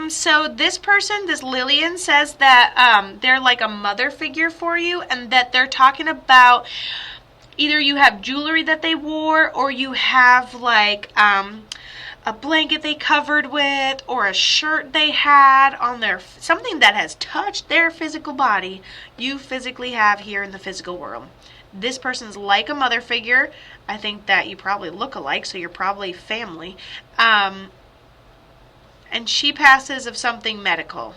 So this person, this Lillian, says that they're like a mother figure for you, and that they're talking about either you have jewelry that they wore, or you have like a blanket they covered with, or a shirt they had on their, something that has touched their physical body, you physically have here in the physical world. This person's like a mother figure. I think that you probably look alike, so you're probably family. And she passes of something medical.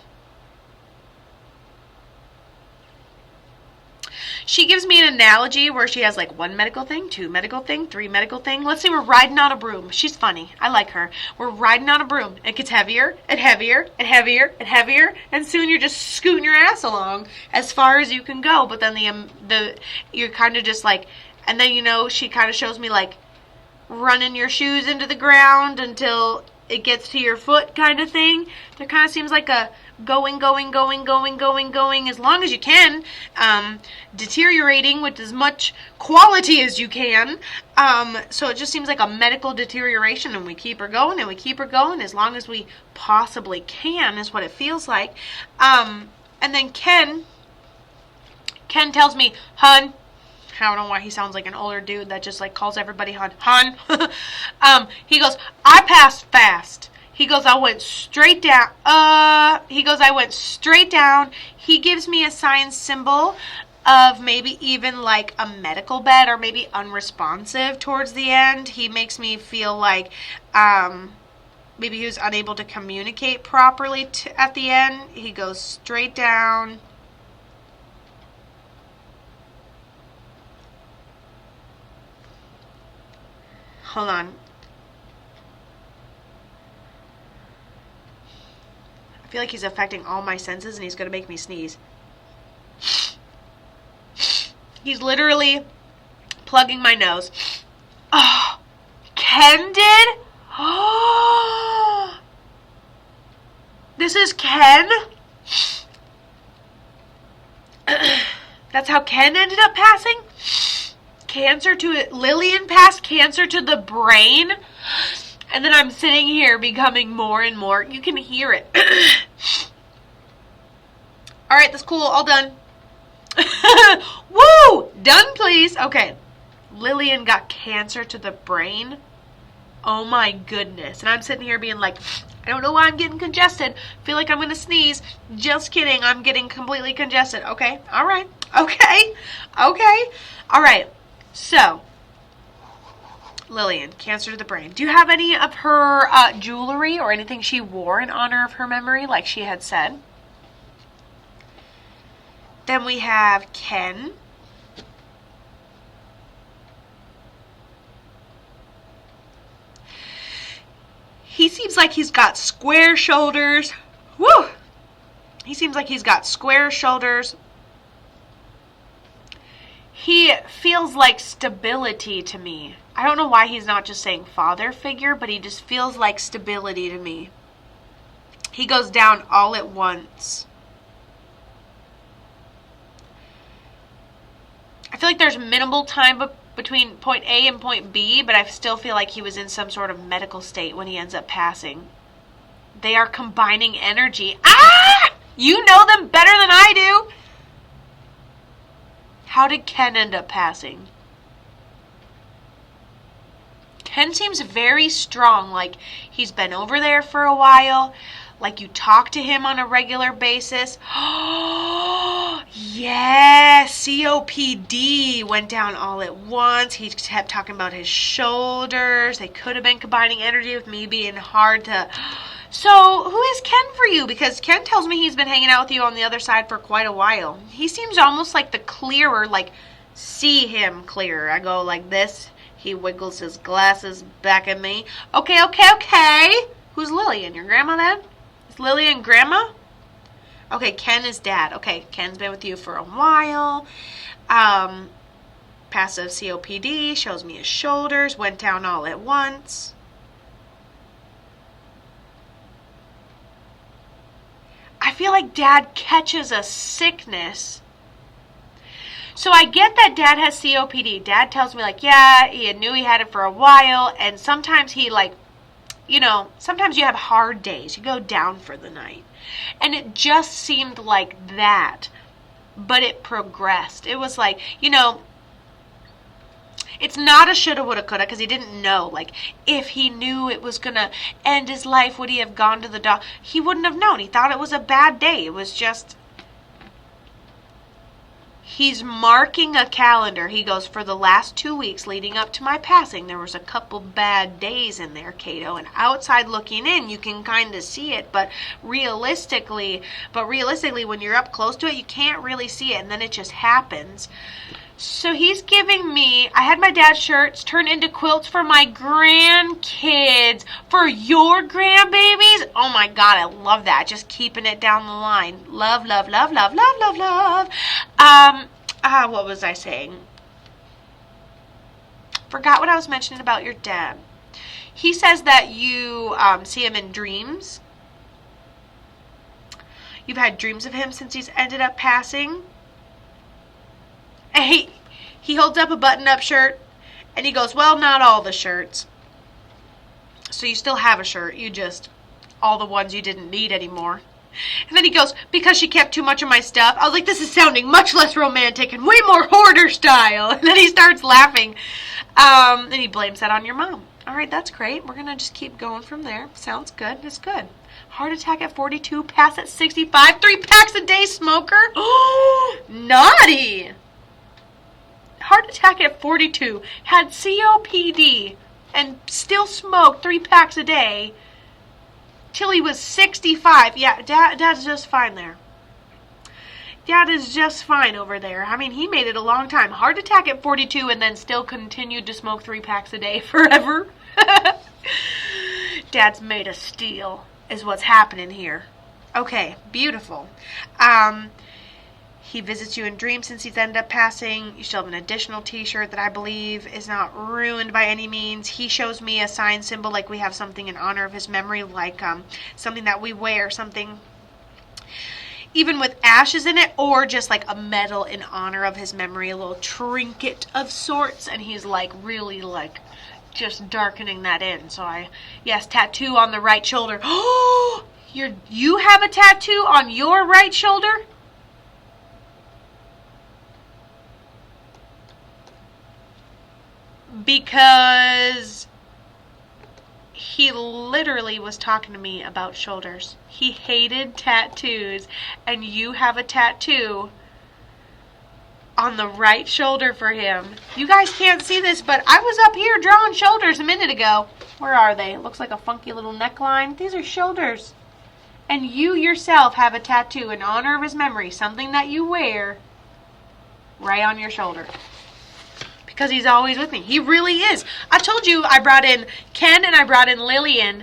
She gives me an analogy where she has like one medical thing, two medical thing, three medical thing. Let's say we're riding on a broom. She's funny. I like her. We're riding on a broom. It gets heavier and heavier and heavier and heavier, and soon you're just scooting your ass along as far as you can go. But then you're kind of just like, and then she kind of shows me like running your shoes into the ground until it gets to your foot kind of thing. There kind of seems like a going as long as you can, deteriorating with as much quality as you can. So it just seems like a medical deterioration, and we keep her going and we keep her going as long as we possibly can, is what it feels like. And then Ken tells me, hun. I don't know why he sounds like an older dude that just like calls everybody hun. He goes, I passed fast. He goes, I went straight down. I went straight down. He gives me a sign symbol of maybe even like a medical bed, or maybe unresponsive towards the end. He makes me feel like maybe he was unable to communicate properly at the end. He goes straight down. Hold on. I feel like he's affecting all my senses, and he's going to make me sneeze. He's literally plugging my nose. Oh, Ken did? Oh, this is Ken? That's how Ken ended up passing? Cancer to it. Lillian passed cancer to the brain. And then I'm sitting here becoming more and more. You can hear it. All right, that's cool. All done. Woo! Done, please. Okay. Lillian got cancer to the brain. Oh my goodness. And I'm sitting here being like, I don't know why I'm getting congested. Feel like I'm going to sneeze. Just kidding. I'm getting completely congested. Okay. All right. Okay. Okay. All right. So, Lillian, cancer to the brain. Do you have any of her jewelry or anything she wore in honor of her memory, like she had said? Then we have Ken. He seems like he's got square shoulders. Woo! He seems like he's got square shoulders. He feels like stability to me. I don't know why he's not just saying father figure, but he just feels like stability to me. He goes down all at once. I feel like there's minimal time between point A and point B, but I still feel like he was in some sort of medical state when he ends up passing. They are combining energy. Ah! You know them better than I do. How did Ken end up passing? Ken seems very strong, like he's been over there for a while, like you talk to him on a regular basis. Yes, COPD went down all at once. He kept talking about his shoulders. They could have been combining energy with me being hard to... So, who is Ken for you? Because Ken tells me he's been hanging out with you on the other side for quite a while. He seems almost like the clearer, like, see him clearer. I go like this. He wiggles his glasses back at me. Okay. Who's Lillian? Your grandma then? Is Lillian grandma? Okay, Ken is dad. Okay, Ken's been with you for a while. Passive COPD, shows me his shoulders, went down all at once. I feel like dad catches a sickness. So I get that dad has COPD. Dad tells me like, yeah, he knew he had it for a while, and sometimes he like sometimes you have hard days. You go down for the night. And it just seemed like that. But it progressed. It was like, it's not a shoulda, woulda, coulda, because he didn't know. Like, if he knew it was going to end his life, would he have gone to the doctor? He wouldn't have known. He thought it was a bad day. It was just, he's marking a calendar. He goes, for the last 2 weeks leading up to my passing, there was a couple bad days in there, Kato. And outside looking in, you can kind of see it. But realistically, when you're up close to it, you can't really see it. And then it just happens. So he's giving me, I had my dad's shirts turned into quilts for my grandkids, for your grandbabies. Oh my God, I love that. Just keeping it down the line. Love, love, love, love, love, love, love. What was I saying? Forgot what I was mentioning about your dad. He says that you see him in dreams. You've had dreams of him since he's ended up passing. And he holds up a button-up shirt, and he goes, well, not all the shirts. So you still have a shirt, you just, all the ones you didn't need anymore. And then he goes, because she kept too much of my stuff. I was like, this is sounding much less romantic and way more hoarder style. And then he starts laughing. And he blames that on your mom. All right, that's great. We're going to just keep going from there. Sounds good. It's good. Heart attack at 42, pass at 65, 3 packs a day smoker. Oh, naughty. Heart attack at 42, had COPD, and still smoked 3 packs a day till he was 65. Yeah, Dad's just fine there. Dad is just fine over there. I mean, he made it a long time. Heart attack at 42 and then still continued to smoke 3 packs a day forever. Dad's made of steel is what's happening here. Okay, beautiful. He visits you in dreams since he's ended up passing. You still have an additional t-shirt that I believe is not ruined by any means. He shows me a sign symbol, like we have something in honor of his memory, like something that we wear, something even with ashes in it, or just like a medal in honor of his memory, a little trinket of sorts. And he's like really like just darkening that in. So yes, tattoo on the right shoulder. Oh, you have a tattoo on your right shoulder? Because he literally was talking to me about shoulders. He hated tattoos, and you have a tattoo on the right shoulder for him. You guys can't see this, but I was up here drawing shoulders a minute ago. Where are they? It looks like a funky little neckline. These are shoulders. And you yourself have a tattoo in honor of his memory, something that you wear right on your shoulder. Because he's always with me. He really is. I told you I brought in Ken and I brought in Lillian.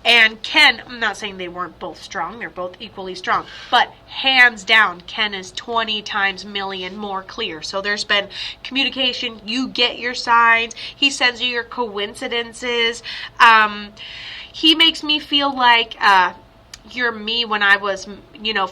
And Ken, I'm not saying they weren't both strong. They're both equally strong. But hands down, Ken is 20 times million more clear. So there's been communication. You get your signs. He sends you your coincidences. He makes me feel like you're me when I was,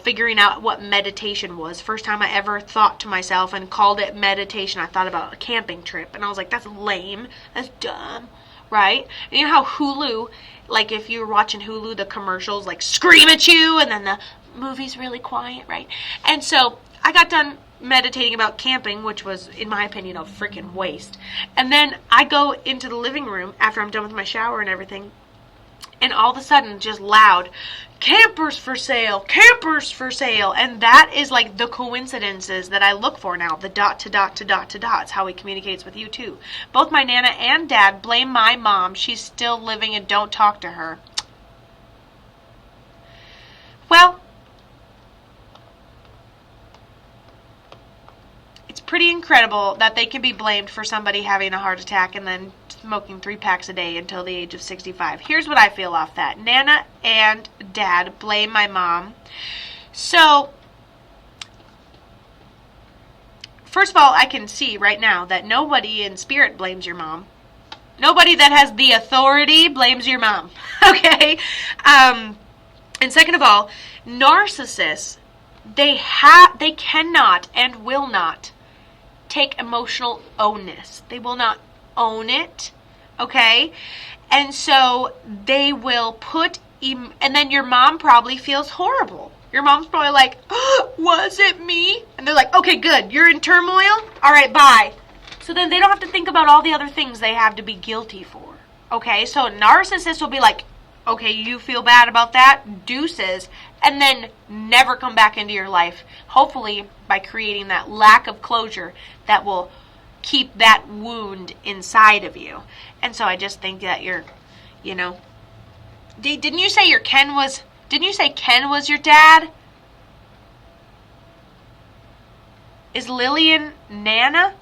figuring out what meditation was. First time I ever thought to myself and called it meditation, I thought about a camping trip. And I was like, that's lame. That's dumb. Right? And you know how Hulu, like if you're watching Hulu, the commercials like scream at you and then the movie's really quiet, right? And so I got done meditating about camping, which was, in my opinion, a freaking waste. And then I go into the living room after I'm done with my shower and everything. And all of a sudden, just loud, campers for sale, campers for sale. And that is like the coincidences that I look for now. The dot to dot to dot to dot. It's how he communicates with you too. Both my Nana and Dad blame my mom. She's still living and don't talk to her. Well, it's pretty incredible that they can be blamed for somebody having a heart attack and then smoking 3 packs a day until the age of 65. Here's what I feel off that. Nana and Dad blame my mom. So, first of all, I can see right now that nobody in spirit blames your mom. Nobody that has the authority blames your mom. Okay? And second of all, narcissists, they cannot and will not take emotional onus. They will not own it, okay? And so they will and then your mom probably feels horrible. Your mom's probably like, oh, was it me? And they're like, okay, good. You're in turmoil? All right, bye. So then they don't have to think about all the other things they have to be guilty for. Okay, so a narcissist will be like, okay, you feel bad about that? Deuces. And then never come back into your life. Hopefully by creating that lack of closure that will keep that wound inside of you. And so I just think that you're, didn't you say Ken was your dad? Is Lillian Nana?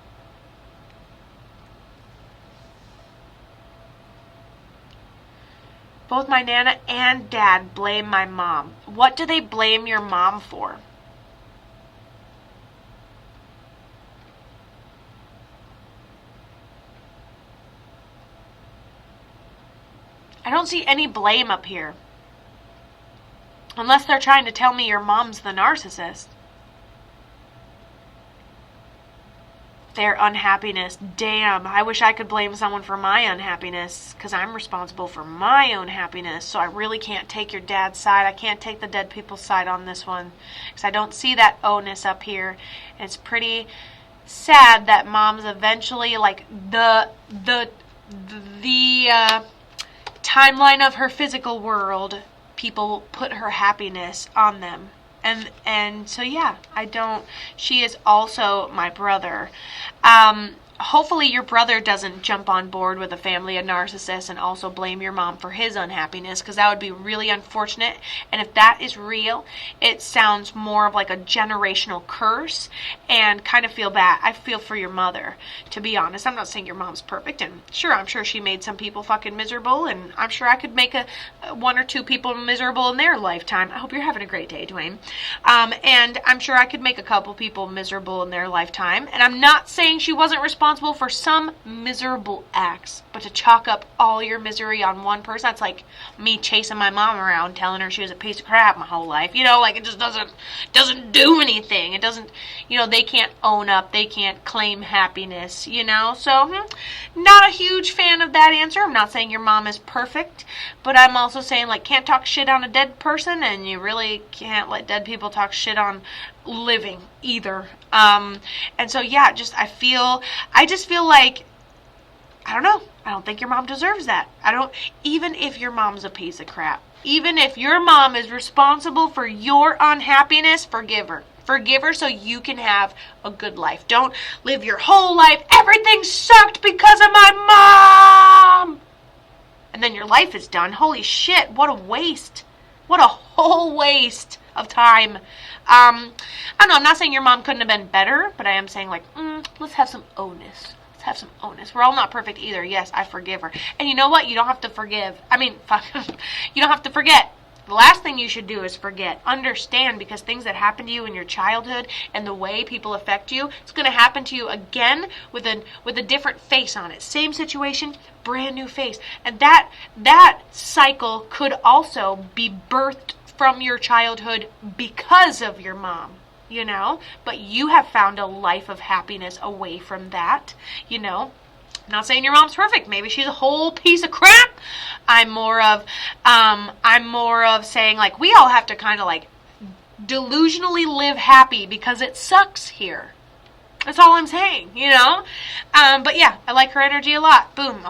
Both my Nana and Dad blame my mom. What do they blame your mom for? I don't see any blame up here. Unless they're trying to tell me your mom's the narcissist. Their unhappiness. Damn, I wish I could blame someone for my unhappiness, because I'm responsible for my own happiness. So I really can't take your dad's side. I can't take the dead people's side on this one, because I don't see that onus up here. And it's pretty sad that mom's eventually, like, the timeline of her physical world, people put her happiness on them. And so yeah, she is also my brother. Hopefully your brother doesn't jump on board with a family of narcissists and also blame your mom for his unhappiness, because that would be really unfortunate. And if that is real, it sounds more of like a generational curse, and kind of feel bad. I feel for your mother, to be honest. I'm not saying your mom's perfect, and sure, I'm sure she made some people fucking miserable, and I'm sure I could make one or two people miserable in their lifetime. I hope you're having a great day, Dwayne. And I'm sure I could make a couple people miserable in their lifetime, and I'm not saying she wasn't responsible for some miserable acts, but to chalk up all your misery on one person, that's like me chasing my mom around telling her she was a piece of crap my whole life. Like, it just doesn't do anything. It doesn't, they can't own up, they can't claim happiness, so not a huge fan of that answer. I'm not saying your mom is perfect, but I'm also saying, like, can't talk shit on a dead person, and you really can't let dead people talk shit on living either. And so yeah, I just feel like, I don't know, I don't think your mom deserves that. Even if your mom's a piece of crap, even if your mom is responsible for your unhappiness, forgive her. Forgive her so you can have a good life. Don't live your whole life, everything sucked because of my mom, and then your life is done. Holy shit, what a waste. What a whole waste of time. I don't know, I'm not saying your mom couldn't have been better, but I am saying, like, let's have some onus. Let's have some onus. We're all not perfect either. Yes, I forgive her. And you know what? You don't have to forgive. You don't have to forget. The last thing you should do is forget. Understand, because things that happen to you in your childhood and the way people affect you, it's going to happen to you again with a different face on it. Same situation, brand new face. And that cycle could also be birthed from your childhood because of your mom, but you have found a life of happiness away from that, I'm not saying your mom's perfect. Maybe she's a whole piece of crap. I'm more of saying, like, we all have to kind of, like, delusionally live happy because it sucks here. That's all I'm saying, But yeah, I like her energy a lot. Boom.